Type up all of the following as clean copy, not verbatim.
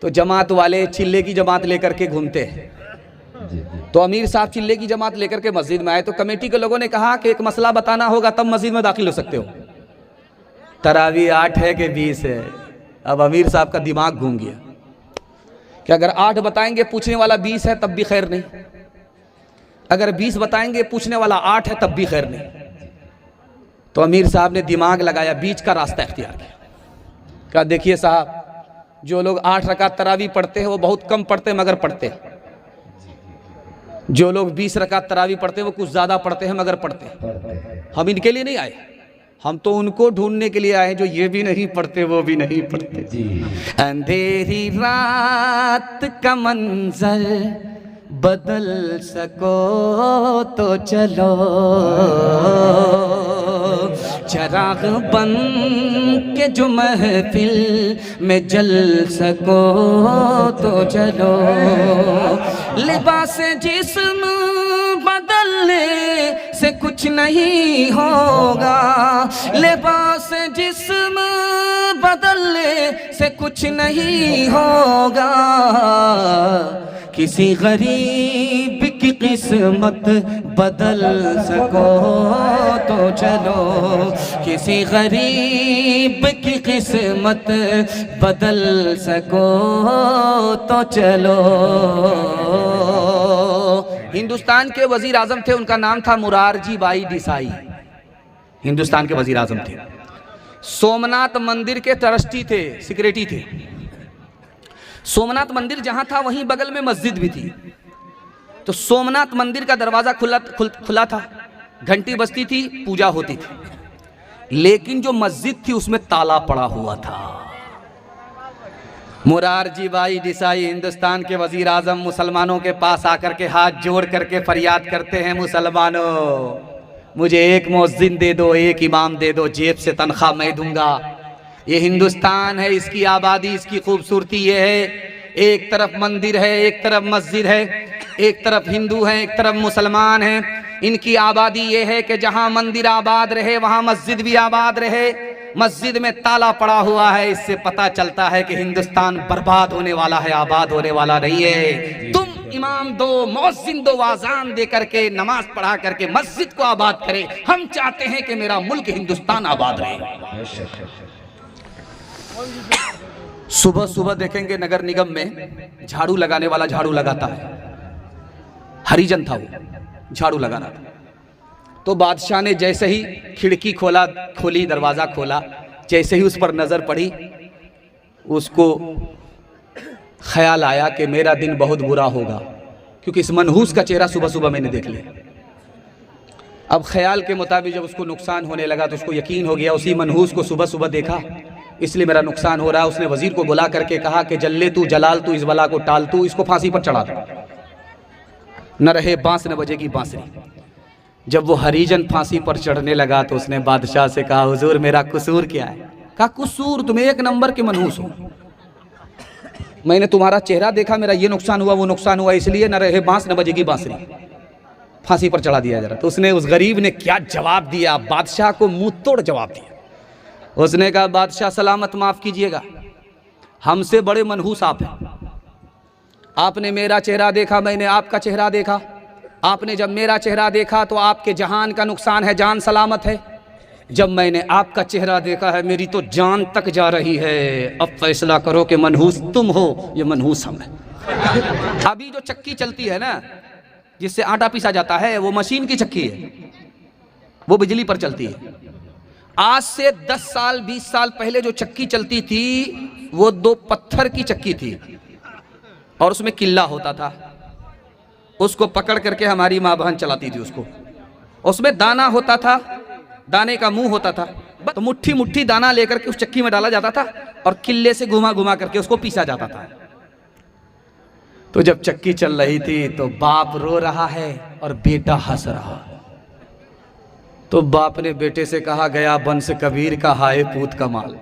तो जमात वाले चिल्ले की जमात लेकर के घूमते हैं। तो अमीर साहब चिल्ले की जमात लेकर के मस्जिद में आए तो कमेटी के लोगों ने कहा कि एक मसला बताना होगा तब मस्जिद में दाखिल हो सकते हो। तरावी 8 है कि 20 है। अब अमीर साहब का दिमाग घूम गया कि अगर 8 बताएंगे पूछने वाला 20 है तब भी खैर नहीं, अगर 20 बताएंगे पूछने वाला 8 है तब भी खैर नहीं। तो अमीर साहब ने दिमाग लगाया, बीच का रास्ता इख्तियार किया। कहा देखिए साहब, जो लोग 8 रकात तरावी पढ़ते हैं वो बहुत कम पढ़ते हैं मगर पढ़ते हैं। जो लोग 20 रकात तरावी पढ़ते हैं वो कुछ ज़्यादा पढ़ते हैं मगर पढ़ते हैं। हम इनके लिए नहीं आए, हम तो उनको ढूंढने के लिए आए जो ये भी नहीं पढ़ते वो भी नहीं पढ़ते। अंधेरी रात का मंजर बदल सको तो चलो, चिराग बन के जो महफिल में जल सको तो चलो। लिबास जिस्म बदलने से कुछ नहीं होगा, लिबास जिस्म बदलने से कुछ नहीं होगा। किसी गरीब की किस्मत बदल सको तो चलो, किसी गरीब की किस्मत बदल सको तो चलो। हिंदुस्तान के वजीर आजम थे, उनका नाम था मुरारजी भाई देसाई। हिंदुस्तान के वजीर आजम थे, सोमनाथ मंदिर के ट्रस्टी थे, सेक्रेटरी थे। सोमनाथ मंदिर जहां था वहीं बगल में मस्जिद भी थी। तो सोमनाथ मंदिर का दरवाजा खुला था, घंटी बजती थी, पूजा होती थी, लेकिन जो मस्जिद थी उसमें ताला पड़ा हुआ था। मुरारजी भाई देसाई हिंदुस्तान के वजीर आजम मुसलमानों के पास आकर के हाथ जोड़ करके फरियाद करते हैं, मुसलमानों मुझे एक मुअज्जिन दे दो, एक इमाम दे दो, जेब से तनख्वाह मैं दूंगा। ये हिंदुस्तान है, इसकी आबादी, इसकी खूबसूरती ये है, एक तरफ मंदिर है, एक तरफ मस्जिद है, एक तरफ हिंदू है, एक तरफ मुसलमान है। इनकी आबादी ये है कि जहां मंदिर आबाद रहे वहां मस्जिद भी आबाद रहे। मस्जिद में ताला पड़ा हुआ है, इससे पता चलता है कि हिंदुस्तान बर्बाद होने वाला है, आबाद होने वाला नहीं है। तुम इमाम दो, मुअज्जिन दो, आजान दे करके नमाज पढ़ा करके मस्जिद को आबाद करे। हम चाहते हैं कि मेरा मुल्क हिंदुस्तान आबाद रहे। सुबह सुबह देखेंगे नगर निगम में झाड़ू लगाने वाला झाड़ू लगाता है, हरिजन था वो, झाड़ू लगा रहा था। तो बादशाह ने जैसे ही खिड़की खोली, दरवाजा खोला, जैसे ही उस पर नजर पड़ी, उसको ख्याल आया कि मेरा दिन बहुत बुरा होगा, क्योंकि इस मनहूस का चेहरा सुबह सुबह मैंने देख लिया। अब ख्याल के मुताबिक जब उसको नुकसान होने लगा तो उसको यकीन हो गया, उसी मनहूस को सुबह सुबह देखा, इसलिए मेरा नुकसान हो रहा है। उसने वजीर को बुला करके कहा कि जल्ले तू, जलाल तू, इस बला को टाल तू, इसको फांसी पर चढ़ा दो, न रहे बांस न बजेगी बांसुरी। जब वो हरिजन फांसी पर चढ़ने लगा तो उसने बादशाह से कहा, हुजूर मेरा कसूर क्या है? कहा कसूर, तुम एक नंबर के मनहूस हो, मैंने तुम्हारा चेहरा देखा, मेरा ये नुकसान हुआ वो नुकसान हुआ, इसलिए न रहे बांस न बजेगी बांसुरी, फांसी पर चढ़ा दिया जरा। तो उसने, उस गरीब ने क्या जवाब दिया, बादशाह को मुंह तोड़ जवाब दिया। उसने कहा, बादशाह सलामत, माफ कीजिएगा, हमसे बड़े मनहूस आप हैं। आपने मेरा चेहरा देखा, मैंने आपका चेहरा देखा, आपने जब मेरा चेहरा देखा तो आपके जहान का नुकसान है, जान सलामत है। जब मैंने आपका चेहरा देखा है मेरी तो जान तक जा रही है। अब फैसला करो कि मनहूस तुम हो ये मनहूस हम है। अभी जो चक्की चलती है ना, जिससे आटा पीसा जाता है, वो मशीन की चक्की है, वो बिजली पर चलती है। आज से 10 साल 20 साल पहले जो चक्की चलती थी वो 2 पत्थर की चक्की थी और उसमें किल्ला होता था, उसको पकड़ करके हमारी माँ बहन चलाती थी उसको। उसमें दाना होता था, दाने का मुंह होता था, तो मुट्ठी मुट्ठी दाना लेकर के उस चक्की में डाला जाता था और किल्ले से घुमा घुमा करके उसको पीसा जाता था। तो जब चक्की चल रही थी तो बाप रो रहा है और बेटा हंस रहा है। तो बाप ने बेटे से कहा, गया बंस कबीर का हाय पूत का माल।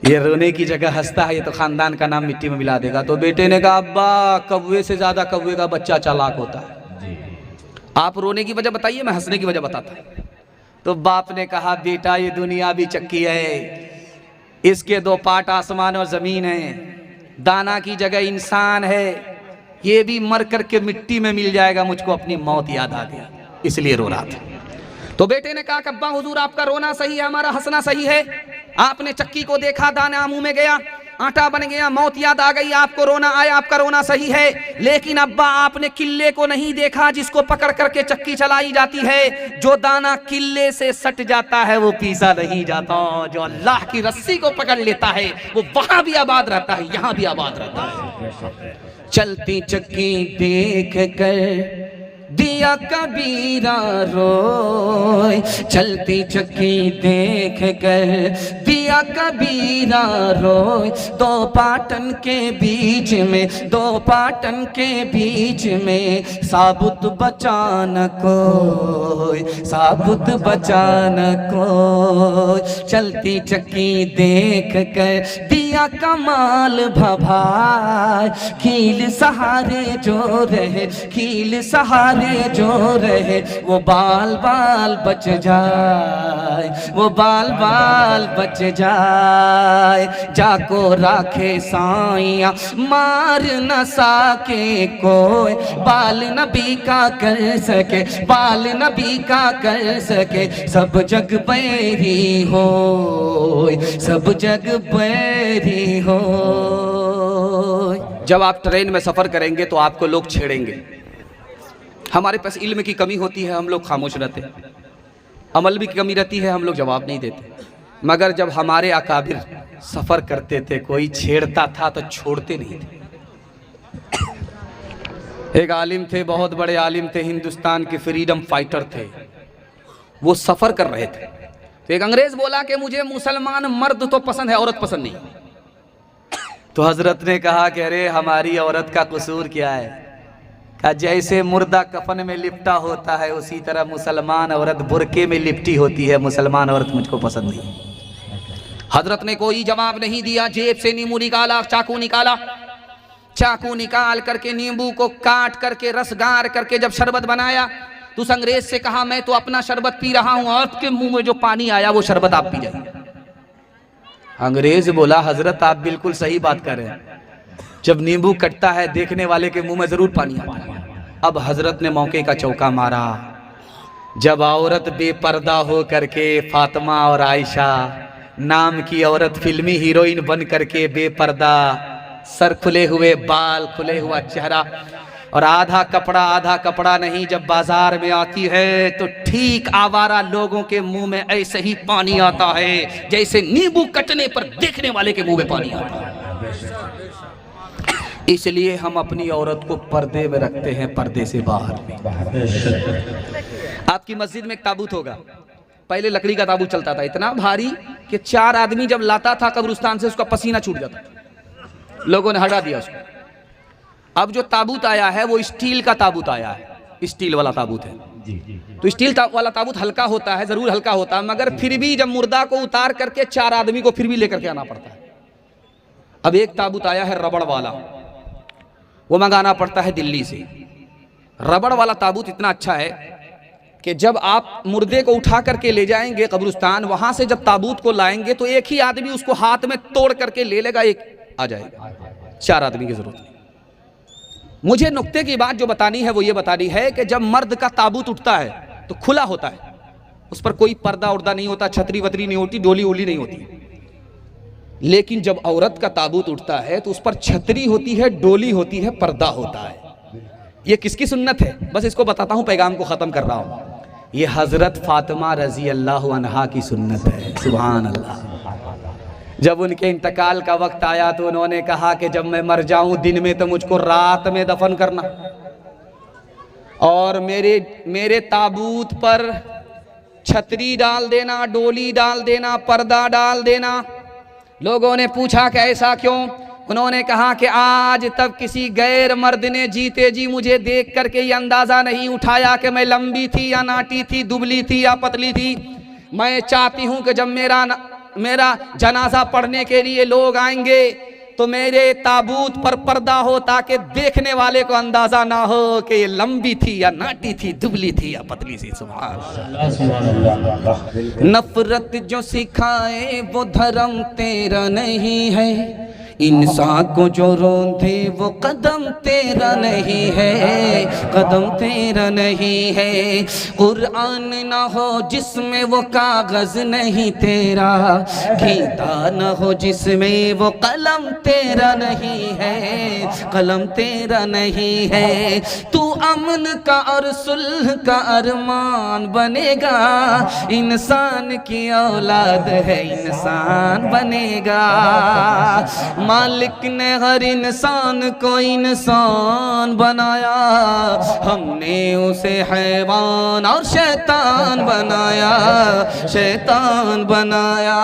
ये रोने की जगह हंसता है, ये तो खानदान का नाम मिट्टी में मिला देगा। तो बेटे ने कहा, अब्बा कौवे से ज्यादा कौवे का बच्चा चालाक होता है, आप रोने की वजह बताइए, मैं हंसने की वजह बताता। तो बाप ने कहा, बेटा ये दुनिया भी चक्की है, इसके दो पाट आसमान और जमीन है, दाना की जगह इंसान है, ये भी मर करके मिट्टी में मिल जाएगा, मुझको अपनी मौत याद आ गया इसलिए रो रहा था। तो बेटे ने कहा कि अब्बा हुजूर आपका रोना सही है, हमारा हंसना सही है। आपने चक्की को देखा, दाना मुंह में गया, आटा बन गया, मौत याद आ गई, आपको रोना आया, आपका रोना सही है। लेकिन अब्बा आपने किल्ले को नहीं देखा जिसको पकड़ करके चक्की चलाई जाती है। जो दाना किल्ले से सट जाता है वो पीसा नहीं जाता, जो अल्लाह की रस्सी को पकड़ लेता है वो वहां भी आबाद रहता है, यहां भी आबाद रहता है। चलती चक्की देख कर दिया कबीरा रोए, चलती चक्की देख कर दिया कबीरा रोए। दो पाटन के बीच में, दो पाटन के बीच में साबुत बचान कोई, साबुत बचान कोई। चलती चक्की देख कर दिया कमाल भभाए, कील सहारे जो रहे, कील सहारे जो रहे, वो बाल बाल बच जाए, वो बाल बाल बच जाए। जाको राखे साइया मार न सके कोई, बाल नबी का कर सके, बाल नबी का कर सके। सब जग बैरी हो, सब जग बैरी हो। जब आप ट्रेन में सफर करेंगे तो आपको लोग छेड़ेंगे। हमारे पास इल्म की कमी होती है, हम लोग खामोश रहते हैं, अमल भी की कमी रहती है, हम लोग जवाब नहीं देते। मगर जब हमारे अकाबिर सफर करते थे, कोई छेड़ता था तो छोड़ते नहीं थे। एक आलिम थे, बहुत बड़े आलिम थे, हिंदुस्तान के फ्रीडम फाइटर थे। वो सफर कर रहे थे तो एक अंग्रेज बोला कि मुझे मुसलमान मर्द तो पसंद है, औरत पसंद नहीं। तो हजरत ने कहा कि अरे हमारी औरत का कसूर क्या है? कहा जैसे मुर्दा कफन में लिपटा होता है उसी तरह मुसलमान औरत बुरके में लिपटी होती है, मुसलमान औरत मुझको पसंद नहीं। हजरत ने कोई जवाब नहीं दिया, जेब से नींबू निकाला, चाकू निकाला, चाकू निकाल करके नींबू को काट करके रस गार करके जब शरबत बनाया तो उस अंग्रेज से कहा मैं तो अपना शरबत पी रहा हूं, आपके मुंह में जो पानी आया वो शरबत आप पी जाइए। अंग्रेज बोला हजरत आप बिल्कुल सही बात कर रहे हैं, जब नींबू कटता है देखने वाले के मुंह में जरूर पानी आता है। अब हजरत ने मौके का चौका मारा। जब औरत बेपर्दा हो करके, फातिमा और आयशा नाम की औरत फिल्मी हीरोइन बन करके बेपर्दा, सर खुले हुए बाल, खुले हुआ चेहरा और आधा कपड़ा नहीं, जब बाजार में आती है तो ठीक आवारा लोगों के मुंह में ऐसे ही पानी आता है जैसे नींबू कटने पर देखने वाले के मुंह में पानी आता है। इसलिए हम अपनी औरत को पर्दे में रखते हैं, पर्दे से बाहर में। आपकी मस्जिद में एक ताबूत होगा, पहले लकड़ी का ताबूत चलता था, इतना भारी कि 4 आदमी जब लाता था कब्रिस्तान से उसका पसीना छूट जाता, लोगों ने हटा दिया उसको। अब जो ताबूत आया है वो स्टील का ताबूत आया है, स्टील वाला ताबूत है। तो स्टील वाला ताबूत हल्का होता है, जरूर हल्का होता है, मगर फिर भी जब मुर्दा को उतार करके 4 आदमी को फिर भी लेकर के आना पड़ता है। अब एक ताबूत आया है रबड़ वाला, वो मंगाना पड़ता है दिल्ली से। रबड़ वाला ताबूत इतना अच्छा है कि जब आप मुर्दे को उठा करके ले जाएंगे कब्रिस्तान, वहां से जब ताबूत को लाएंगे तो एक ही आदमी उसको हाथ में तोड़ करके ले लेगा, एक आ जाएगा, 4 आदमी की जरूरत नहीं। मुझे नुक्ते की बात जो बतानी है वो ये बतानी है कि जब मर्द का ताबूत उठता है तो खुला होता है, उस पर कोई पर्दा उर्दा नहीं होता, छतरी वतरी नहीं होती, डोली ओली नहीं होती। लेकिन जब औरत का ताबूत उठता है तो उस पर छतरी होती है, डोली होती है, पर्दा होता है। ये किसकी सुन्नत है? बस इसको बताता हूं, पैगाम को खत्म कर रहा हूं। ये हजरत फातिमा रजी अल्लाह अन्हा की सुन्नत है। सुभान अल्लाह। जब उनके इंतकाल का वक्त आया तो उन्होंने कहा कि जब मैं मर जाऊं दिन में तो मुझको रात में दफन करना, और मेरे ताबूत पर छतरी डाल देना, डोली डाल देना, पर्दा डाल देना। लोगों ने पूछा कि ऐसा क्यों? उन्होंने कहा कि आज तक किसी गैर मर्द ने जीते जी मुझे देख करके ये अंदाज़ा नहीं उठाया कि मैं लंबी थी या नाटी थी, दुबली थी या पतली थी। मैं चाहती हूँ कि जब मेरा जनाजा पढ़ने के लिए लोग आएंगे तो मेरे ताबूत पर पर्दा हो ताकि देखने वाले को अंदाजा ना हो कि ये लंबी थी या नाटी थी, दुबली थी या पतली सी। सुभान अल्लाह। नफरत जो सिखाए वो धर्म तेरा नहीं है, इंसान को जो रोंधे वो कदम तेरा नहीं है, कदम तेरा नहीं है। कुरान ना हो जिसमें वो कागज नहीं तेरा, गीता ना हो जिसमें वो कलम तेरा नहीं है, कलम तेरा नहीं है। तू अमन का और सुलह का अरमान बनेगा, इंसान की औलाद है इंसान बनेगा। मालिक ने हर इंसान को इंसान बनाया, हमने उसे हैवान और शैतान बनाया, शैतान बनाया।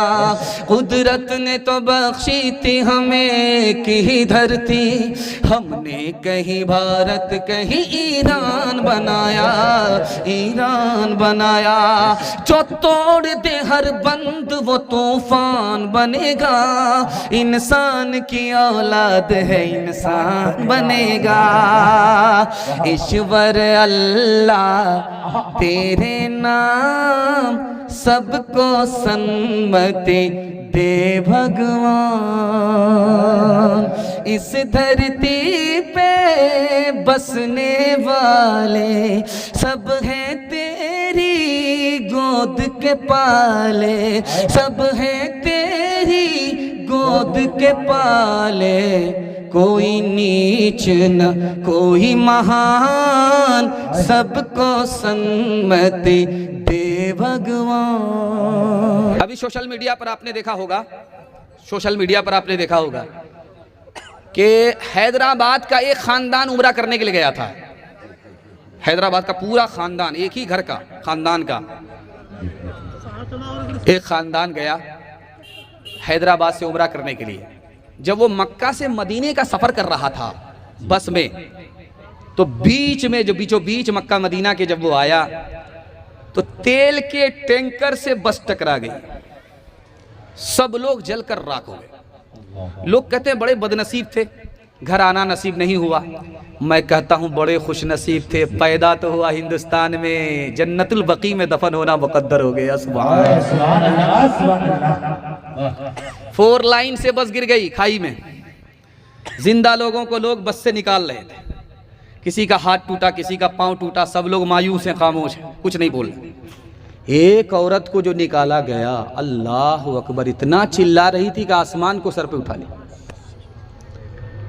कुदरत ने तो बख्शी थी हमें की धरती, हमने कहीं भारत कहीं ईरान बनाया, ईरान बनाया। जो तोड़ दे हर बंद वो तूफान बनेगा, इंसान की औलाद है इंसान बनेगा। ईश्वर अल्लाह तेरे नाम सबको सन्मति दे भगवान, इस धरती पे बसने वाले सब हैं तेरी गोद के पाले, सब हैं तेरी गोद के पाले। कोई नीच न कोई महान, सबको सन्मति दे भगवान। अभी सोशल मीडिया पर आपने देखा होगा, सोशल मीडिया पर आपने देखा होगा कि हैदराबाद का एक खानदान उम्रा करने के लिए गया था। हैदराबाद का पूरा खानदान, एक ही घर का खानदान का एक खानदान गया हैदराबाद से उम्रा करने के लिए। जब वो मक्का से मदीने का सफर कर रहा था बस में, तो बीच में जो बीचों बीच मक्का मदीना के जब वो आया तो तेल के टैंकर से बस टकरा गई, सब लोग जलकर राख हो गए। लोग कहते हैं बड़े बदनसीब थे, घर आना नसीब नहीं हुआ। मैं कहता हूँ बड़े खुश नसीब थे, पैदा तो हुआ हिंदुस्तान में, जन्नतुल बकी में दफन होना मुकद्दर हो गया। सुभान अल्लाह। 4 लाइन से बस गिर गई खाई में, जिंदा लोगों को लोग बस से निकाल रहे थे। किसी का हाथ टूटा, किसी का पांव टूटा, सब लोग मायूस हैं, खामोश हैं, कुछ नहीं बोल रहे। एक औरत को जो निकाला गया, अल्लाह अकबर, इतना चिल्ला रही थी कि आसमान को सर पे उठा लिया।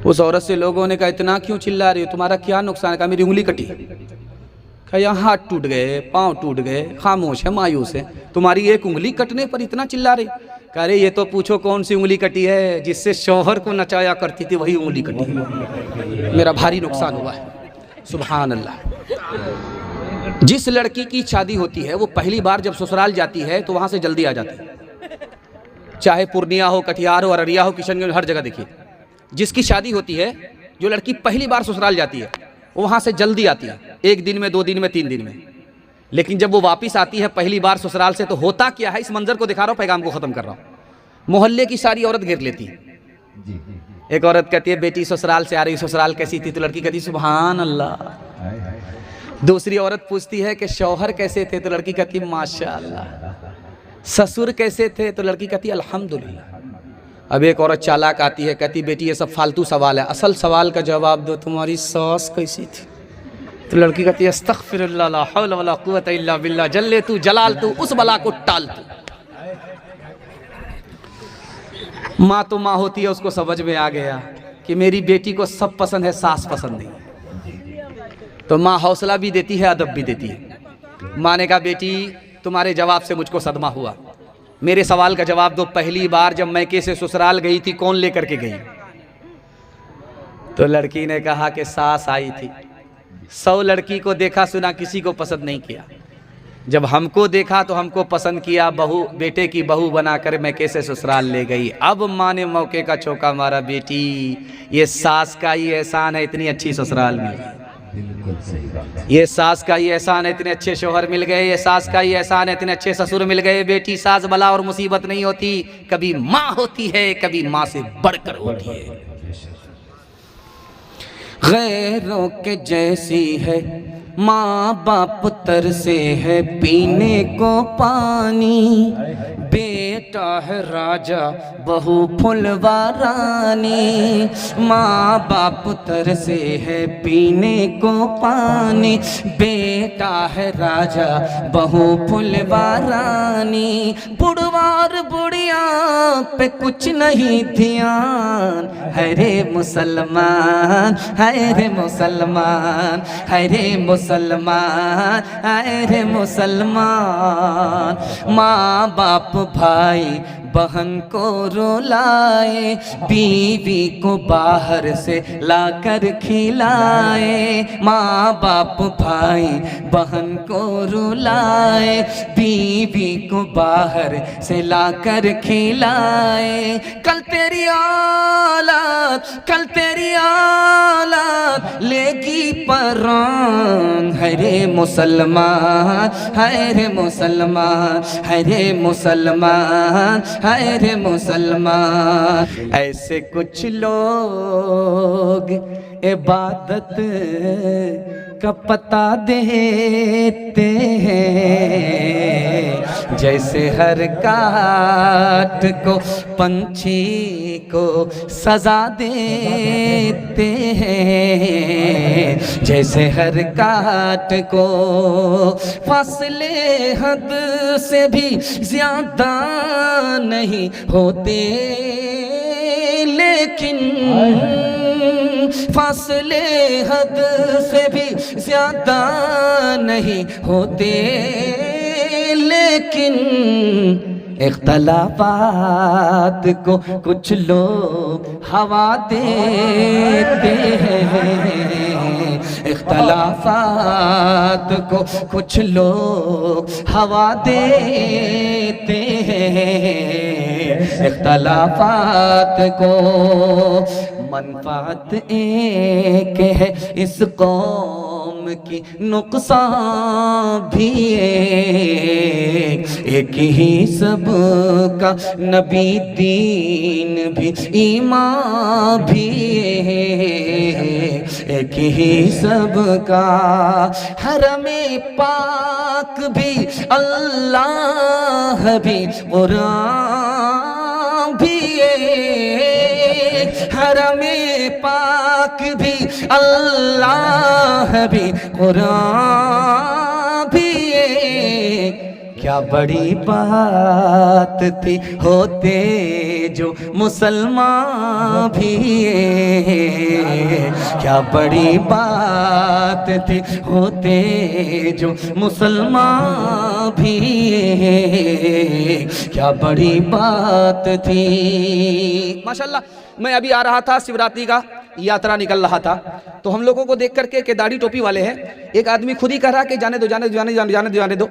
उस औरत से लोगों ने कहा इतना क्यों चिल्ला रही हो, तुम्हारा क्या नुकसान है? कहा मेरी उंगली कटी। कहा यहाँ हाथ टूट गए, पाँव टूट गए, खामोश है, मायूस है, तुम्हारी एक उंगली कटने पर इतना चिल्ला रही। कह रहे ये तो पूछो कौन सी उंगली कटी है, जिससे शौहर को नचाया करती थी वही उंगली कटी, मेरा भारी नुकसान हुआ है। सुभान अल्लाह। जिस लड़की की शादी होती है वो पहली बार जब ससुराल जाती है तो वहाँ से जल्दी आ जाती है, चाहे पूर्णिया हो, कटिहार हो, अररिया हो, किशनगंज, हर जगह देखिए। जिसकी शादी होती है, जो लड़की पहली बार ससुराल जाती है वो वहाँ से जल्दी आती है, 1 दिन में, 2 दिन में, 3 दिन में। लेकिन जब वो वापस आती है पहली बार ससुराल से, तो होता क्या है, इस मंजर को दिखा रहा हूँ, पैगाम को ख़त्म कर रहा हूँ। मोहल्ले की सारी औरत घेर लेती है। एक औरत कहती है बेटी ससुराल से आ रही, ससुराल कैसी थी? तो लड़की कहती सुभान अल्लाह। दूसरी औरत पूछती है कि शौहर कैसे थे? तो लड़की कहती माशाअल्लाह। ससुर कैसे थे? तो लड़की कहती अल्हम्दुलिल्लाह। अब एक औरत चालाक आती है, कहती बेटी ये सब फालतू सवाल है, असल सवाल का जवाब दो, तुम्हारी सास कैसी थी? तो लड़की कहती है अस्तगफिरुल्लाह ला हौला वला कुव्वता इल्ला बिल्लाह, जल्ले तू जलाल तू, उस बला को टाल तू। माँ तो माँ होती है, उसको समझ में आ गया कि मेरी बेटी को सब पसंद है, सास पसंद नहीं। तो माँ हौसला भी देती है, अदब भी देती है। माँ ने कहा बेटी तुम्हारे जवाब से मुझको सदमा हुआ, मेरे सवाल का जवाब दो, पहली बार जब मैके से ससुराल गई थी कौन लेकर के गई? तो लड़की ने कहा कि सास आई थी। 100 लड़की को देखा सुना, किसी को पसंद नहीं किया। जब हमको देखा तो हमको पसंद किया, बहू, बेटे की बहू बनाकर मैके से ससुराल ले गई। अब माँ ने मौके का चौका मारा, बेटी ये सास का ही एहसान है, इतनी अच्छी ससुराल में। ये सास का ही एहसान है, इतने अच्छे शोहर मिल गए, ये सास का ही एहसान है, इतने अच्छे ससुर मिल गए। बेटी सास बला और मुसीबत नहीं होती, कभी माँ होती है, कभी माँ से बढ़कर होती है। गैरों के जैसी है माँ बाप तरसे है पीने को पानी, बेटा है राजा बहू फुलवा रानी। माँ बाप तरसे है पीने को पानी, बेटा है राजा बहू फुलवा रानी। बुढ़वार बुढ़िया पे कुछ नहीं ध्यान, है रे मुसलमान, है रे मुसलमान, है रे मुसलमान, है रे मुसलमान। माँ बाप भाई बहन को रुलाए, बीवी को बाहर से लाकर खिलाए। माँ बाप भाई बहन को रुलाए, बीवी को बाहर से लाकर खिलाए। कल तेरी औलाद, कल तेरी औलाद लेगी परान, है रे मुसलमान, है रे मुसलमान, है रे मुसलमान, है रे मुसलमान। ऐसे कुछ लोग इबादत का पता देते हैं, जैसे हर काट को पंछी को सजा देते हैं, जैसे हर काट को फासले हद से भी ज्यादा नहीं होते, लेकिन फासले हद से भी ज्यादा नहीं होते, लेकिन इख्तलाफात को कुछ लोग हवा देते हैं, इख्तलाफात को कुछ लोग हवा देते हैं, इख्तलाफात को मनफात एक है इस कौम की, नुकसान भी एक ही सब का, नबी दीन भी ईमान भी एक ही सब का। हरमे पाक भी अल्लाह भी कुरान भी, हरमे पाक भी अल्लाह भी कुरान भी। क्या बड़ी बात थी होते जो मुसलमान भी, क्या बड़ी बात थी होते जो मुसलमान भी, क्या बड़ी बात थी। माशाल्लाह, मैं अभी आ रहा था, शिवरात्रि का यात्रा निकल रहा था, तो हम लोगों को देख करके के दाढ़ी टोपी वाले हैं, एक आदमी खुद ही कह रहा कि जाने दो जाने दो जाने जाने जाने दो जाने दो।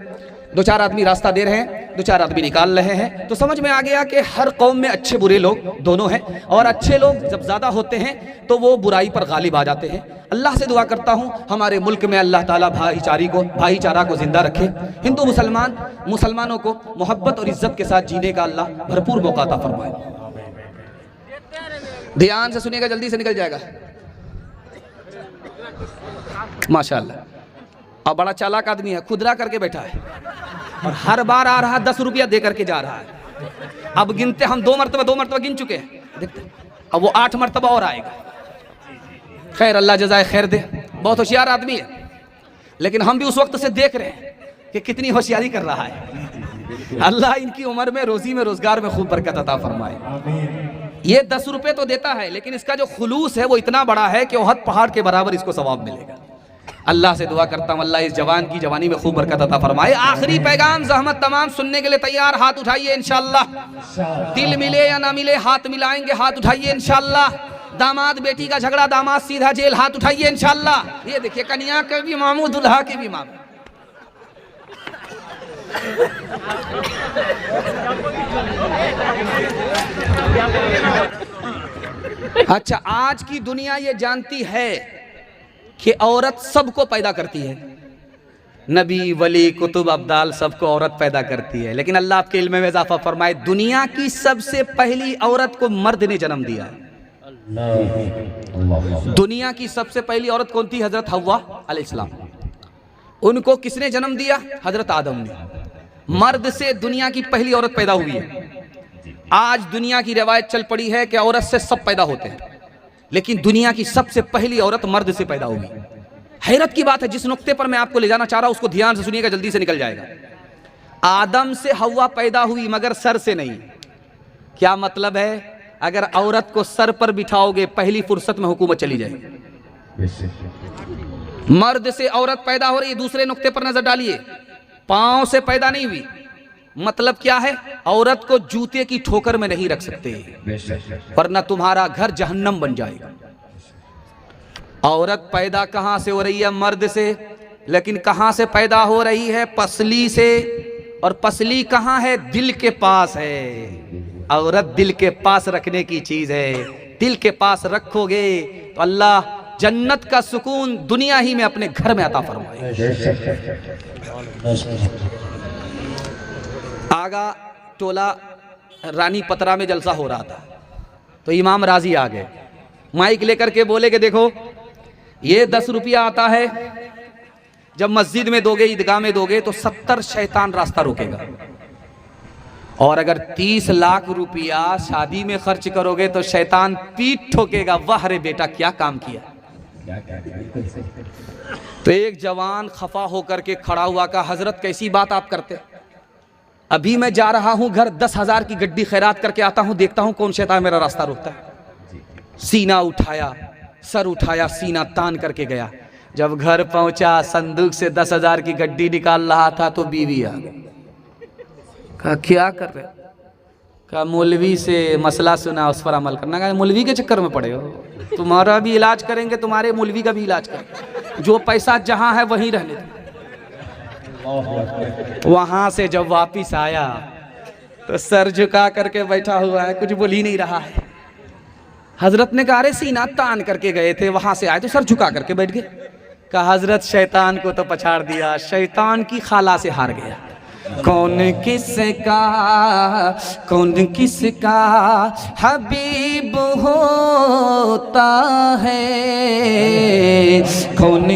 दो चार आदमी रास्ता दे रहे हैं, दो चार आदमी निकाल रहे हैं, तो समझ में आ गया कि हर कौम में अच्छे बुरे लोग दोनों हैं, और अच्छे लोग जब ज़्यादा होते हैं तो वो बुराई पर गालिब आ जाते हैं। अल्लाह से दुआ करता हूँ हमारे मुल्क में अल्लाह ताला भाईचारा को जिंदा रखे, हिंदू मुसलमानों को मोहब्बत और इज्जत के साथ जीने का अल्लाह भरपूर मौका अता फरमाए। ध्यान से सुनिएगा, जल्दी से निकल जाएगा। माशाअल्लाह, अब बड़ा चालाक आदमी है, खुदरा करके बैठा है और हर बार आ रहा 10 रुपया दे करके जा रहा है। अब गिनते हम 2 मरतबा गिन चुके हैं, देखते अब वो 8 मरतबा और आएगा। खैर, अल्लाह जज़ाए खैर दे, बहुत होशियार आदमी है, लेकिन हम भी उस वक्त से देख रहे हैं कि कितनी होशियारी कर रहा है। अल्लाह इनकी उम्र में, रोजी में, रोजगार में खूब बरकत अता फरमाए। ये 10 रुपए तो देता है, लेकिन इसका जो खुलूस है वो इतना बड़ा है कि ओहद पहाड़ के बराबर इसको सवाब मिलेगा। अल्लाह से दुआ करता हूँ अल्लाह इस जवान की जवानी में खूब बरकत अता फरमाए। आखिरी पैगाम, ज़हमत तमाम सुनने के लिए तैयार, हाथ उठाइए इंशाअल्लाह। दिल मिले या ना मिले हाथ मिलाएंगे, हाथ उठाइए इंशाअल्लाह। दामाद बेटी का झगड़ा, दामाद सीधा जेल, हाथ उठाइए इंशाअल्लाह। ये देखिए, कन्या के भी मामू, दुल्हा के भी मामू। अच्छा, आज की दुनिया ये जानती है कि औरत सबको पैदा करती है, नबी वली कुतुब अब्दाल सबको औरत पैदा करती है, लेकिन अल्लाह आपके इल्म में इजाफा फरमाए, दुनिया की सबसे पहली औरत को मर्द ने जन्म दिया है। दुनिया की सबसे पहली औरत कौन थी? हजरत हव्वा अलैहिस्सलाम। उनको किसने जन्म दिया? हजरत आदम ने। मर्द से दुनिया की पहली औरत पैदा हुई है। आज दुनिया की रिवायत चल पड़ी है कि औरत से सब पैदा होते हैं, लेकिन दुनिया की सबसे पहली औरत मर्द से पैदा हुई। हैरत की बात है, जिस नुक्ते पर मैं आपको ले जाना चाह रहा हूं उसको ध्यान से सुनिएगा, जल्दी से निकल जाएगा। आदम से हव्वा पैदा हुई मगर सर से नहीं। क्या मतलब है? अगर औरत को सर पर बिठाओगे पहली फुर्सत में हुकूमत चली जाएगी। मर्द से औरत पैदा हो रही है, दूसरे नुक्ते पर नजर डालिए, पांव से पैदा नहीं हुई। मतलब क्या है? औरत को जूते की ठोकर में नहीं रख सकते, वरना तुम्हारा घर जहन्नम बन जाएगा। औरत पैदा कहां से हो रही है? मर्द से। लेकिन कहां से पैदा हो रही है? पसली से। और पसली कहां है? दिल के पास है। औरत दिल के पास रखने की चीज है। दिल के पास रखोगे तो अल्लाह जन्नत का सुकून दुनिया ही में अपने घर में अता फरमाए। आगा टोला रानी पतरा में जलसा हो रहा था, तो इमाम राजी आ गए, माइक लेकर के बोले कि देखो ये 10 रुपया आता है, जब मस्जिद में दोगे, ईदगाह में दोगे तो 70 शैतान रास्ता रोकेगा, और अगर 30 लाख रुपया शादी में खर्च करोगे तो शैतान पीठ ठोकेगा। वाह रे बेटा, क्या काम किया। तो एक जवान खफा होकर के खड़ा हुआ, कहा हजरत कैसी बात आप करते? अभी मैं जा रहा हूं घर, 10,000 की गड्डी खैरात करके आता हूं, देखता हूं कौन शैतान मेरा रास्ता रोकता है। सीना उठाया, सर उठाया, सीना तान करके गया। जब घर पहुंचा, संदूक से 10,000 की गड्डी निकाल रहा था तो बीवी आ गई। कहा क्या कर रहे? कहा मौलवी से मसला सुना, उस पर अमल करना। कहा मौलवी के चक्कर में पड़े हो, तुम्हारा भी इलाज करेंगे, तुम्हारे मौलवी का भी इलाज करेंगे, जो पैसा जहां है वहीं रहने दो। वहां से जब वापिस आया तो सर झुका करके बैठा हुआ है, कुछ बोल ही नहीं रहा है। हजरत ने कहा अरे सीना तान करके गए थे, वहां से आए तो सर झुका करके बैठ गए। कहा हजरत शैतान को तो पछाड़ दिया, शैतान की खाला से हार गया। कौन किसका हबीब होता है, कौन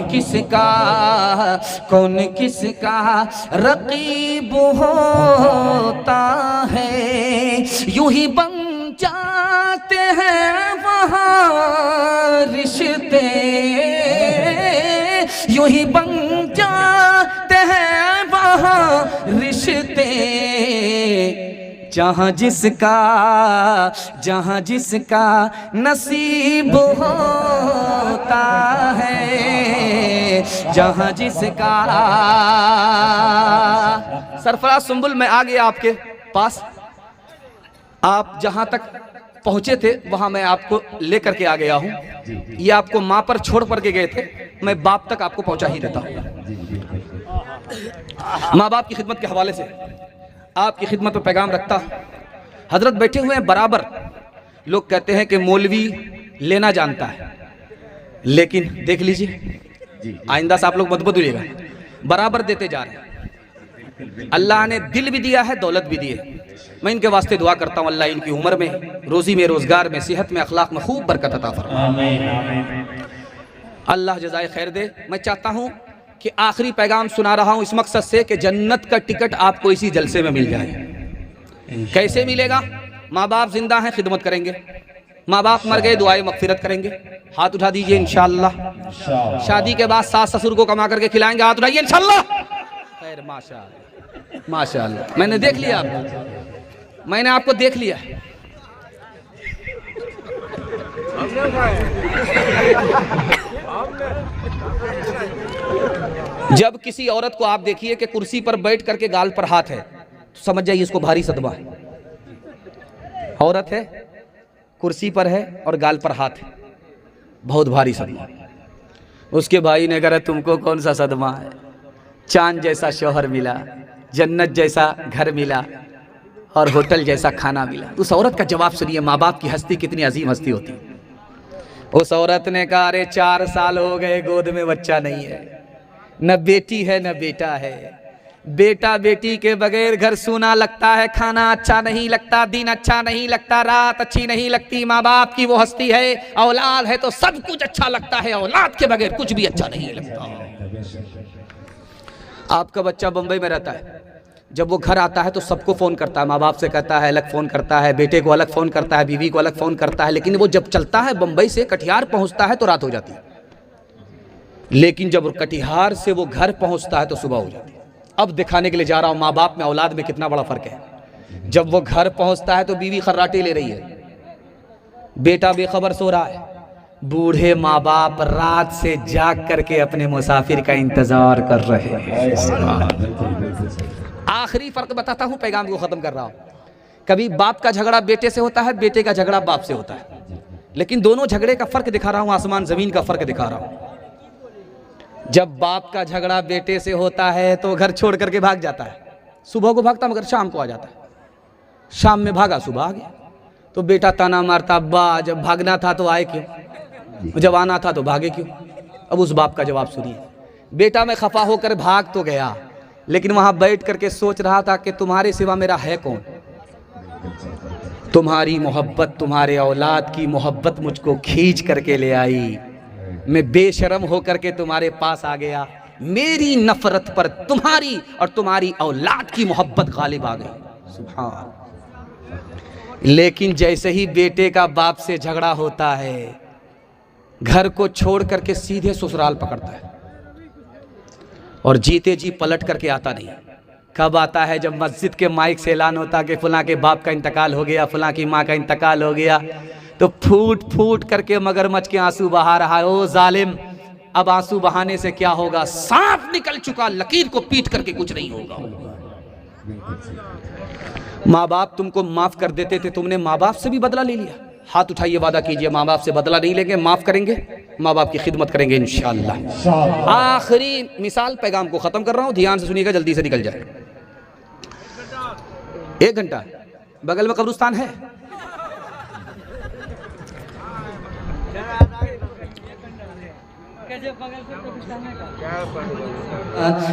किसका रकीब होता है। यूं ही बन जाते हैं वहाँ रिश्ते, यूं ही बन जाते हैं वहाँ रिश्ते, जहाँ जिसका नसीब होता है, जहाँ जिसका। सरफराज सुंबुल, मैं आ गया आपके पास, आप जहां तक पहुंचे थे वहां मैं आपको लेकर के आ गया हूं। ये आपको मां पर छोड़ पर के गए थे, मैं बाप तक आपको पहुंचा ही देता हूं। माँ बाप की खिदमत के हवाले से आपकी खिदमत पर पैगाम रखता। हजरत बैठे हुए हैं बराबर। लोग कहते हैं कि मौलवी लेना जानता है, लेकिन देख लीजिए आइंदा से आप लोग मत बदलिएगा, बराबर देते जा रहे हैं। अल्लाह ने दिल भी दिया है, दौलत भी दी है। मैं इनके वास्ते दुआ करता हूँ अल्लाह इनकी उम्र में, रोजी में, रोजगार में, सेहत में, अखलाक में खूब बरकत अता फरमाए। अल्लाह जज़ाए खैर दे। मैं चाहता हूँ कि आखिरी पैगाम सुना रहा हूँ इस मकसद से कि जन्नत का टिकट आपको इसी जलसे में मिल जाए। कैसे मिलेगा? माँ बाप जिंदा हैं, खिदमत करेंगे। माँ बाप मर गए, दुआए मगफिरत करेंगे। हाथ उठा दीजिए इंशाअल्लाह। शादी के बाद सास ससुर को कमा करके खिलाएंगे, हाथ उठाइए इंशाअल्लाह। खैर, माशाअल्लाह माशाअल्लाह। मैंने देख लिया आपको, मैंने आपको देख लिया। जब किसी औरत को आप देखिए कि कुर्सी पर बैठ करके गाल पर हाथ है, तो समझ जाइए इसको भारी सदमा है। औरत है, कुर्सी पर है और गाल पर हाथ है, बहुत भारी सदमा। उसके भाई ने कहा तुमको कौन सा सदमा है, चांद जैसा शौहर मिला, जन्नत जैसा घर मिला और होटल जैसा खाना मिला। उस औरत का जवाब सुनिए, माँ बाप की हस्ती कितनी अजीम हस्ती होती है। उस औरत ने कहा अरे 4 साल हो गए गोद में बच्चा नहीं है, न बेटी है न बेटा है। बेटा बेटी के बगैर घर सूना लगता है, खाना अच्छा नहीं लगता, दिन अच्छा नहीं लगता, रात अच्छी नहीं लगती। माँ बाप की वो हस्ती है, औलाद है तो सब कुछ अच्छा लगता है, औलाद के बगैर कुछ भी अच्छा नहीं लगता। आपका बच्चा बंबई में रहता है, जब वो घर आता है तो सबको फ़ोन करता है, माँ बाप से कहता है, अलग फ़ोन करता है, बेटे को अलग फ़ोन करता है, बीवी को अलग फ़ोन करता है। लेकिन वो जब चलता है बंबई से कटिहार पहुँचता है तो रात हो जाती है, लेकिन जब कटिहार से वो घर पहुँचता है तो सुबह हो जाती है। अब दिखाने के लिए जा रहा हूँ माँ बाप में औलाद में कितना बड़ा फ़र्क है। जब वो घर पहुँचता है तो बीवी खर्राटे ले रही है, बेटा बेखबर सो रहा है। बूढ़े माँ बाप रात से जाग करके अपने मुसाफिर का इंतजार कर रहे हैं। आखिरी फर्क बताता हूँ, पैगाम को खत्म कर रहा हूँ। कभी बाप का झगड़ा बेटे से होता है, बेटे का झगड़ा बाप से होता है, लेकिन दोनों झगड़े का फर्क दिखा रहा हूँ, आसमान जमीन का फर्क दिखा रहा हूँ। जब बाप का झगड़ा बेटे से होता है तो घर छोड़ करके भाग जाता है, सुबह को भागता मगर शाम को आ जाता है। शाम में भागा, सुबह आ गया तो बेटा ताना मारता, अब्बा जब भागना था तो आए क्यों, जब आना था तो भागे क्यों। अब उस बाप का जवाब सुनिए। बेटा मैं खफा होकर भाग तो गया, लेकिन वहां बैठ करके सोच रहा था कि तुम्हारे सिवा मेरा है कौन। तुम्हारी मोहब्बत, तुम्हारे औलाद की मोहब्बत मुझको खींच करके ले आई। मैं बेशरम होकर के तुम्हारे पास आ गया, मेरी नफरत पर तुम्हारी और तुम्हारी औलाद की मोहब्बत गालिब आ गई। सुभान। लेकिन जैसे ही बेटे का बाप से झगड़ा होता है, घर को छोड़ करके सीधे ससुराल पकड़ता है और जीते जी पलट करके आता नहीं। कब आता है, जब मस्जिद के माइक से ऐलान होता कि फलां के बाप का इंतकाल हो गया, फलां की माँ का इंतकाल हो गया, तो फूट फूट करके मगरमच्छ के आंसू बहा रहा है। ओ जालिम, अब आंसू बहाने से क्या होगा, सांप निकल चुका, लकीर को पीट करके कुछ नहीं होगा। माँ बाप तुमको माफ कर देते थे, तुमने माँ बाप से भी बदला ले लिया। हाथ उठाइए, वादा कीजिए माँ बाप से बदला नहीं लेंगे, माफ करेंगे, माँ बाप की खिदमत करेंगे इंशाअल्लाह। आखिरी मिसाल, पैगाम को खत्म कर रहा हूं, ध्यान से सुनिएगा, जल्दी से निकल जाए। 1 घंटा बगल में कब्रिस्तान है,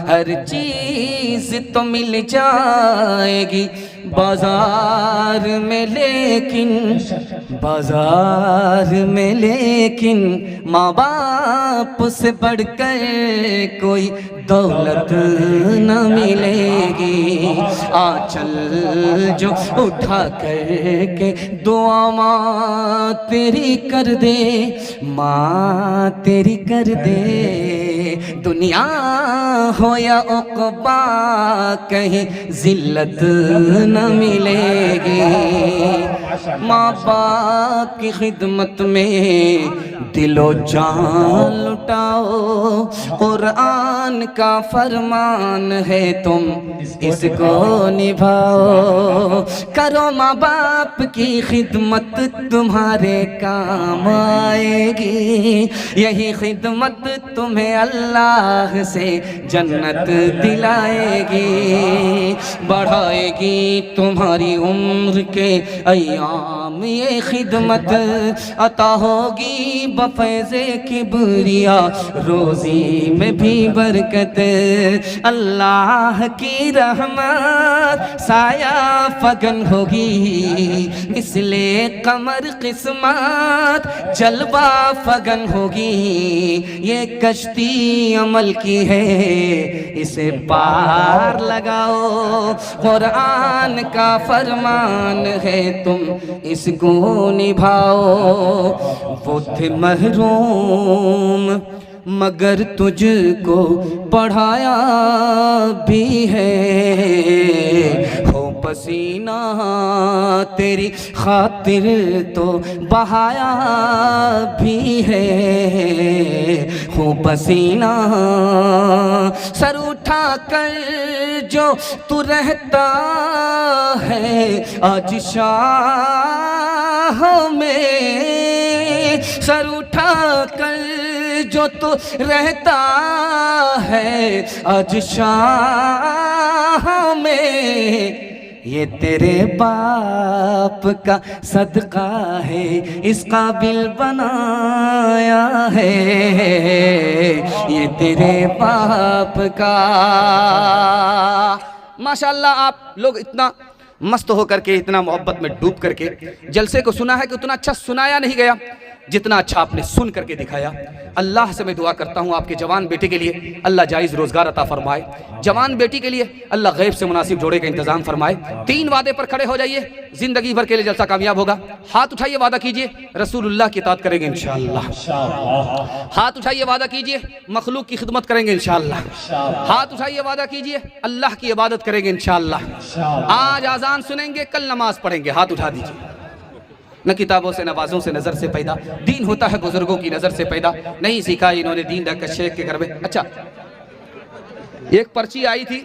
हर चीज तो मिल जाएगी बाजार में, लेकिन बाजार में लेकिन माँ बाप से बढ़कर कोई दौलत न मिलेगी। आंचल जो उठा करके दुआ माँ तेरी कर दे, माँ तेरी कर दे। दुनिया हो या उक़बा कहीं जिल्लत न मिलेगी। माँ बाप की खिदमत में दिलो जान लुटाओ, कुरान का फरमान है तुम इसको निभाओ। करो माँ बाप की खिदमत तुम्हारे काम आएगी, यही खिदमत तुम्हें अल्लाह से जन्नत दिलाएगी, बढ़ाएगी तुम्हारी उम्र के अय्याम। ये खिदमत अता होगी बफैज़े किबरिया, रोज़ी में भी बरकत। अल्लाह की रहमत साया फगन होगी, मिसले कमर किस्मत जलवा फगन होगी। ये कश्ती अमल की है, इसे पार लगाओ, कुरान का फरमान है तुम इसको निभाओ। वो थे महरूम मगर तुझको पढ़ाया भी है, हो पसीना तेरी खातिर तो बहाया भी है, हो पसीना। सर उठा कर जो तू रहता है आज शाह में, सर उठा कर जो तू रहता है आज शाह में, ये तेरे बाप का सदका है, इस काबिल बनाया है, ये तेरे बाप का। माशाअल्लाह आप लोग इतना मस्त होकर के, इतना मोहब्बत में डूब करके जलसे को सुना है कि उतना अच्छा सुनाया नहीं गया जितना अच्छा आपने सुन करके दिखाया। अल्लाह से मैं दुआ करता हूँ आपके जवान बेटे के लिए अल्लाह जायज़ रोज़गार अता फरमाए, जवान बेटी के लिए अल्लाह गैब से मुनासिब जोड़े का इंतज़ाम फरमाए। 3 वादे पर खड़े हो जाइए, ज़िंदगी भर के लिए जलसा कामयाब होगा। हाथ उठाइए, वादा कीजिए रसूलुल्लाह की इताअत करेंगे इंशाअल्लाह। हाथ उठाइए, वादा कीजिए मखलूक की खिदमत करेंगे इंशाअल्लाह। हाथ उठाइए, वादा कीजिए अल्लाह की इबादत करेंगे इंशाअल्लाह। आज आज़ान सुनेंगे, कल नमाज पढ़ेंगे। हाथ उठा दीजिए। न किताबों से नवाज़ों से नज़र से पैदा, दीन होता है बुजुर्गों की नज़र से पैदा। नहीं सीखा इन्होंने दीन ढक शेख के घर में। अच्छा, एक पर्ची आई थी,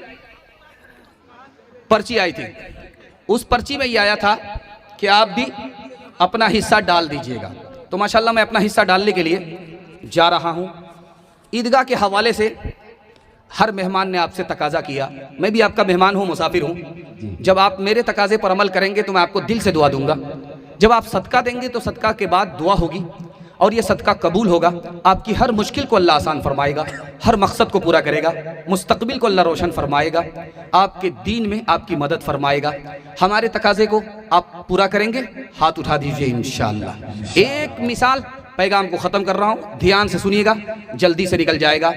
उस पर्ची में ये आया था कि आप भी अपना हिस्सा डाल दीजिएगा। तो माशाल्लाह मैं अपना हिस्सा डालने के लिए जा रहा हूँ। ईदगाह के हवाले से हर मेहमान ने आपसे तकाजा किया, मैं भी आपका मेहमान हूँ, मुसाफिर हूँ। जब आप मेरे तकाजे पर अमल करेंगे तो मैं आपको दिल से दुआ दूंगा। जब आप सदका देंगे तो सदका के बाद दुआ होगी और ये सदका कबूल होगा। आपकी हर मुश्किल को अल्लाह आसान फरमाएगा, हर मकसद को पूरा करेगा, मुस्तकबिल को अल्लाह रोशन फरमाएगा, आपके दीन में आपकी मदद फरमाएगा। हमारे तकाजे को आप पूरा करेंगे। हाथ उठा दीजिए इंशाअल्लाह। एक मिसाल, पैगाम को ख़त्म कर रहा हूँ, ध्यान से सुनिएगा, जल्दी से निकल जाएगा।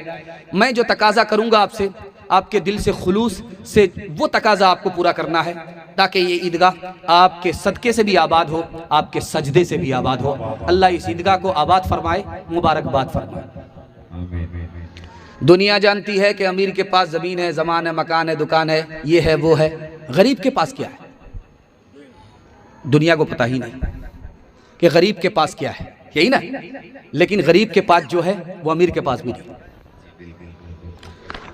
मैं जो तकाजा करूँगा आपसे, आपके दिल से खुलूस से वो तकाजा आपको पूरा करना है ताकि ये ईदगाह आपके सदक़े से भी आबाद हो, आपके सजदे से भी आबाद हो। अल्लाह इस ईदगाह को आबाद फरमाए, मुबारकबाद फरमाए। दुनिया जानती है कि अमीर के पास ज़मीन है, ज़मान है, मकान है, दुकान है, ये है वो है। गरीब के पास क्या है? दुनिया को पता ही नहीं कि गरीब के पास क्या है, यही ना। लेकिन गरीब के पास जो है वो अमीर के पास भी नहीं।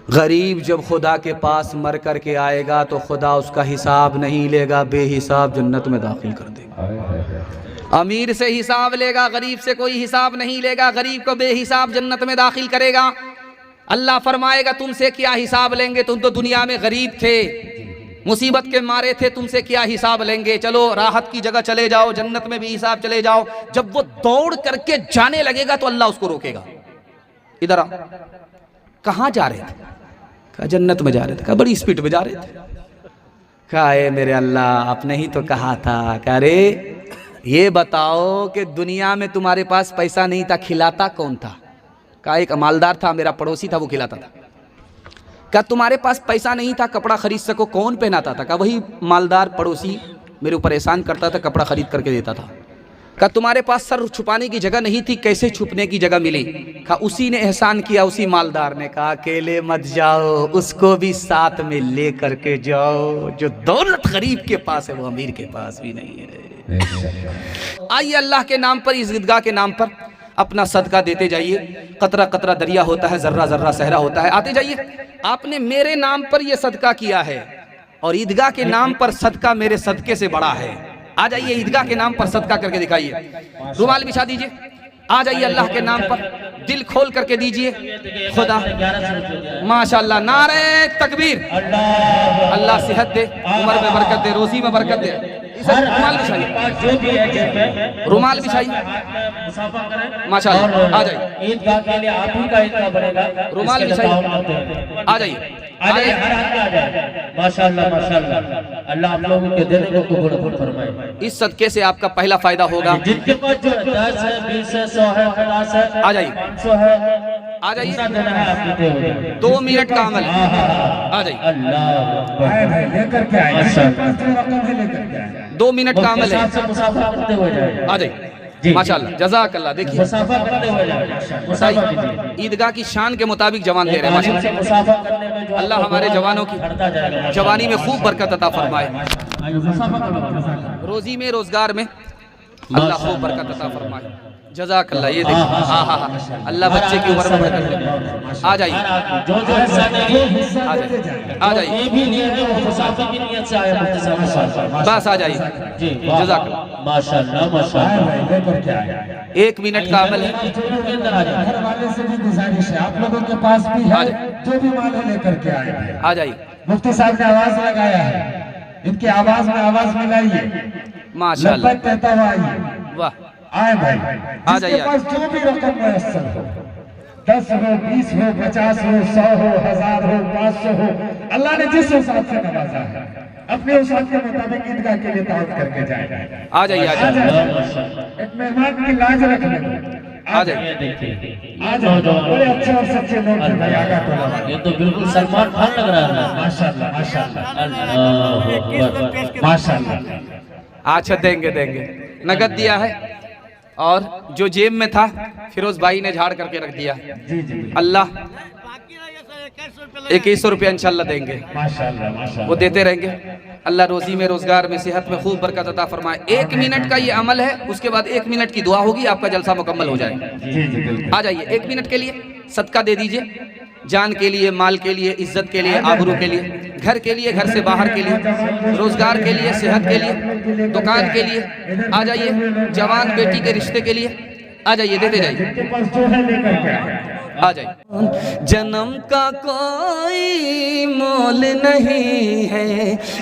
गरीब जब खुदा के पास मर कर के आएगा तो खुदा उसका हिसाब नहीं लेगा, बेहिसाब जन्नत में दाखिल कर देगा। अमीर से हिसाब लेगा, गरीब से कोई हिसाब नहीं लेगा। गरीब को बेहिसाब जन्नत में दाखिल करेगा। अल्लाह फरमाएगा तुमसे क्या हिसाब लेंगे, तुम तो दुनिया में गरीब थे, मुसीबत के मारे थे, तुमसे क्या हिसाब लेंगे। चलो राहत की जगह चले जाओ, जन्नत में भी हिसाब चले जाओ। जब वो दौड़ करके जाने लगेगा तो अल्लाह उसको रोकेगा, इधर आओ। कहाँ जा रहे थे? कहा जन्नत में जा रहे थे। कहा बड़ी स्पीड में जा रहे थे। कहा ए मेरे अल्लाह, आपने ही तो कहा था। कहा रे ये बताओ कि दुनिया में तुम्हारे पास पैसा नहीं था, खिलाता कौन था? कहा एक मालदार था, मेरा पड़ोसी था, वो खिलाता था। कहा तुम्हारे पास पैसा नहीं था कपड़ा खरीद सको, कौन पहनाता था? कहा वही मालदार पड़ोसी मेरे ऊपर एहसान करता था, कपड़ा खरीद करके देता था। कहा तुम्हारे पास सर छुपाने की जगह नहीं थी, कैसे छुपने की जगह मिली? कहा उसी ने एहसान किया, उसी मालदार ने। कहा अकेले मत जाओ, उसको भी साथ में ले करके जाओ। जो दौलत गरीब के पास है वो अमीर के पास भी नहीं है। आइए अल्लाह के नाम पर, इस ईदगाह के नाम पर अपना सदका देते जाइए। कतरा कतरा दरिया होता है, जर्रा जर्रा सहरा होता है। आते जाइए। आपने मेरे नाम पर यह सदका किया है और ईदगाह के नाम पर सदका मेरे सदके से बड़ा है। आ जाइए, ईदगाह के नाम पर सदका करके दिखाइए। रुमाल बिछा दीजिए। आ जाइए, अल्लाह के नाम पर दिल खोल करके दीजिए। खुदा माशाअल्लाह, नारे तकबीर। अल्लाह सेहत दे, उम्र में बरकत दे, रोजी में बरकत दे। रुमाल बिछाइए, रुमाल बिछाइए। माशाअल्लाह, आ जाइए। ईदगाह के लिए आप ही का ईदगाह बनेगा। रुमाल बिछाइए, आ जाइए। माशाअल्लाह माशाअल्लाह, अल्लाह आप लोगों के देने को कबूल फरमाए। इस सदके से आपका पहला फायदा होगा। जिनके पास जो 10 है, 20 है, 100 है, 50 है, आ जाइए, 500 है, आ जाइए। 2 मिनट का अमल है। आ जाइए, अल्लाह लेकर के आए, 2 मिनट का अमल है। मुसाफा करते हुए जाए। आ जाइए, माशाअल्लाह, जज़ाकल्लाह। देखिए मुसाफा करते हुए जाए। ईदगाह की शान के मुताबिक जवान दे रहे हैं माशाअल्लाह। मुसाफा करने में जो अल्लाह हमारे जवानों की जवानी में खूब बरकत अता फरमाए, रोजी में रोजगार में अल्लाह खूब बरकत अता फरमाए। जज़ाकल्लाह। ये देखिए, हाँ हाँ हाँ, अल्लाह बच्चे की उम्र में बरकत दे। आ जाइए, जो हिस्सा देंगे, आ जाइए, आ जाइए, ये भी नियत है, मुसाफा की नियत से आया है। बस आ जाइए। जी जज़ाकल्लाह, माशाअल्लाह माशाअल्लाह। 1 मिनट का अमल है। घर वाले से भी गुजारिश है, आप लोगों के पास भी है, जो भी माल है लेकर के आए। आ जाइए, मुफ्ती साहब ने आवाज लगाया है, इनकी आवाज में आवाज मिलाइए, माशाल्लाह, लब्बैक कहता हुआ आइए। वाह, आए भाई, आ जाइए, जिसके पास जो भी रकम मुयस्सर हो, 10 हो, 20 हो, 50 हो, 100 हो, 1000 हो, 500 हो, अल्लाह ने जिस हिसाब से नवाजा है अपने हिसाब के मुताबिक ईदगाह के लिए दावत करके जाए। आ जाइए, आ जाइए, एक मेहमान की लाज रखने दो। आ जाइए। आ जाओ, बड़े अच्छे और सच्चे लोग हैं भाई, आगा तो लगा। ये तो बिल्कुल सलमान खान लग रहा है। माशाल्लाह माशाल्लाह अल्लाह माशाल्लाह। अच्छा, देंगे देंगे, नगद दिया है और जो जेब में था फिरोज भाई ने झाड़ करके रख दिया। जी जी अल्लाह 2100 रुपया इंशाल्लाह देंगे, माशाल्लाह माशाल्लाह। वो देते रहेंगे। अल्लाह रोजी में, रोजगार में, सेहत में खूब बरकत अता फरमाए। 1 मिनट का ये अमल है, उसके बाद 1 मिनट की दुआ होगी, आपका जलसा मुकम्मल हो जाएगा। जी जी बिल्कुल। आ जाइए, 1 मिनट के लिए सदका दे दीजिए, जान के लिए, माल के लिए, इज्जत के लिए, आबरू के लिए, घर के लिए, घर से बाहर के लिए, रोजगार के लिए, सेहत के लिए, दुकान के लिए। आ जाइए, जवान बेटी के रिश्ते के लिए आ जाइए, देते जाइए, इनके पास जो है लेकर के आए। आ जाइए। जन्म का कोई मोल नहीं है,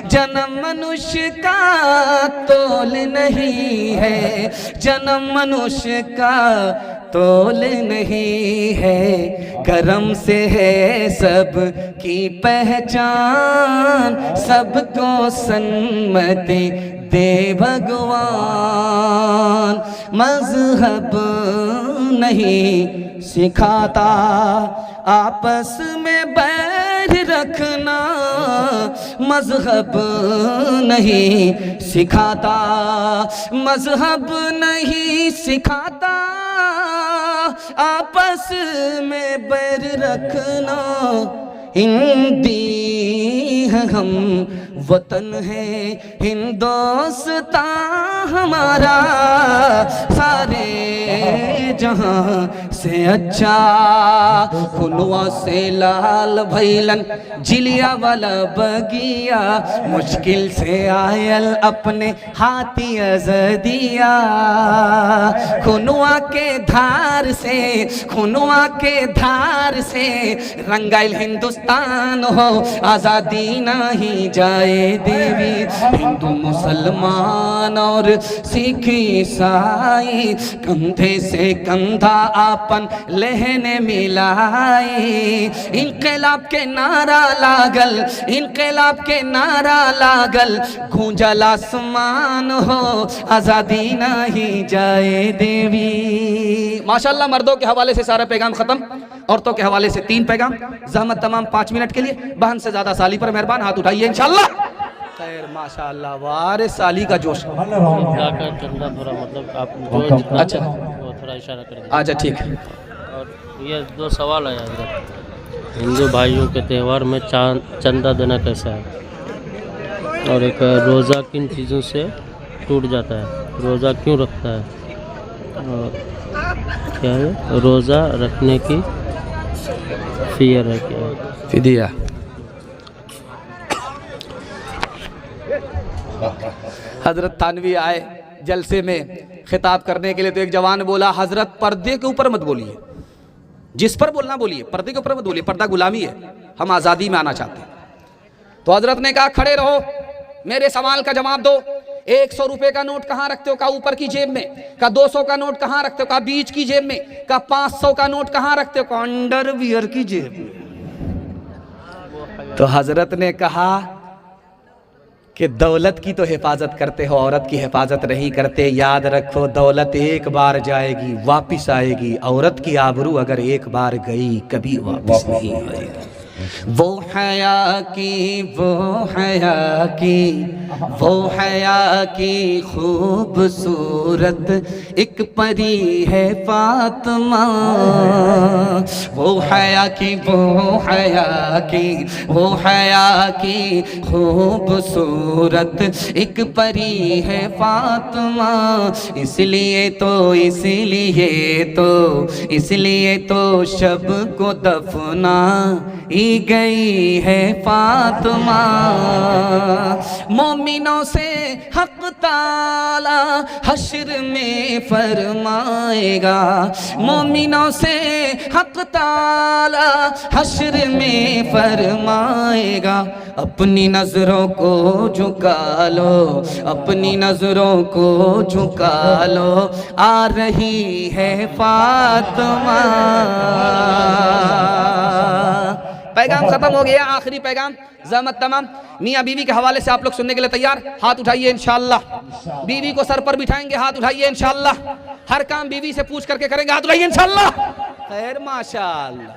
जन्म मनुष्य का तोल नहीं है, जन्म मनुष्य का तोल नहीं है, करम से है सब की पहचान, सबको सन्मति दे भगवान। मजहब नहीं सिखाता आपस में बैर रखना, मजहब नहीं सिखाता, मजहब नहीं सिखाता आपस में बैर रखना। हिंदी है हम, वतन है हिंदुस्तान हमारा, सारे जहां से अच्छा। खुनवा से लाल भैलन जिलिया वाला बगिया, मुश्किल से आयल अपने हाथी अजदिया। खुनवा के धार से, खुनवा के धार से रंगाइल हिंदुस्तान हो, आजादी नहीं जाए देवी। हिंदू मुसलमान और सिख ईसाई कंधे से कंधा आपन लहने मिलाई। इनकलाब के नारा लागल, इनकलाब के नारा लागल, गूंजल आसमान हो, आजादी नहीं जाए देवी। माशाल्लाह, मर्दों के हवाले से सारा पैगाम खत्म, औरतों के हवाले से 3 पैगाम। जहमत तमाम 5 मिनट के लिए, बहन से ज्यादा साली पर मेहरबान, हाथ उठाइए इंशाल्लाह। खैर माशाल्लाह, वारे साली का जोश। जाकर चंदा थोड़ा मतलब आप जो जितना अच्छा, वो थोड़ा इशारा कर दीजिए। अच्छा ठीक है। और ये 2 सवाल है हज़रत, हिंदू भाइयों के त्यौहार में चंदा देना कैसा है, और एक रोज़ा किन चीज़ों से टूट जाता है, रोज़ा क्यों रखता है, और क्या है रोज़ा रखने की फियर है क्या है? फिदिया। हजरत थानवी आए जलसे में खिताब करने के लिए, तो एक जवान बोला, हजरत पर्दे के ऊपर मत बोलिए, जिस पर बोलना बोलिए, पर्दे के ऊपर मत बोलिए, पर्दा गुलामी है, हम आज़ादी में आना चाहते हैं। तो हजरत ने कहा, खड़े रहो, मेरे सवाल का जवाब दो। 100 रुपए का नोट कहाँ रखते हो? का ऊपर की जेब में। का 200 का नोट कहाँ रखते हो? का बीच की जेब में। का 500 का नोट कहाँ रखते हो? का अंडरवियर की जेब में। तो हजरत ने कहा कि दौलत की तो हिफाजत करते हो, औरत की हिफाजत नहीं करते। याद रखो, दौलत एक बार जाएगी, वापिस आएगी। औरत की आबरू अगर एक बार गई, कभी वापिस नहीं आएगी। वो हया की, वो हया की, वो हया की खूबसूरत एक परी है फातिमा। वो हया की, वो हया की, वो हया की खूबसूरत एक परी है फातिमा। इसलिए तो, इसलिए तो, इसलिए तो शब को दफना गई है फातिमा। मोमिनों से हक ताला हश्र में फरमाएगा, मोमिनों से हक ताला हश्र में फरमाएगा। अपनी नजरों को झुका लो, अपनी नजरों को झुका लो, आ रही है फातिमा। पैगाम खत्म हो गया, आखिरी पैगाम ज़हमत तमाम। मियाँ बीवी के हवाले से आप लोग सुनने के लिए तैयार? हाथ उठाइए इंशाअल्लाह। बीवी को सर पर बिठाएंगे, हाथ उठाइए इंशाअल्लाह। हर काम बीवी से पूछ करके करेंगे, हाथ उठाइए इंशाअल्लाह। खैर माशाअल्लाह।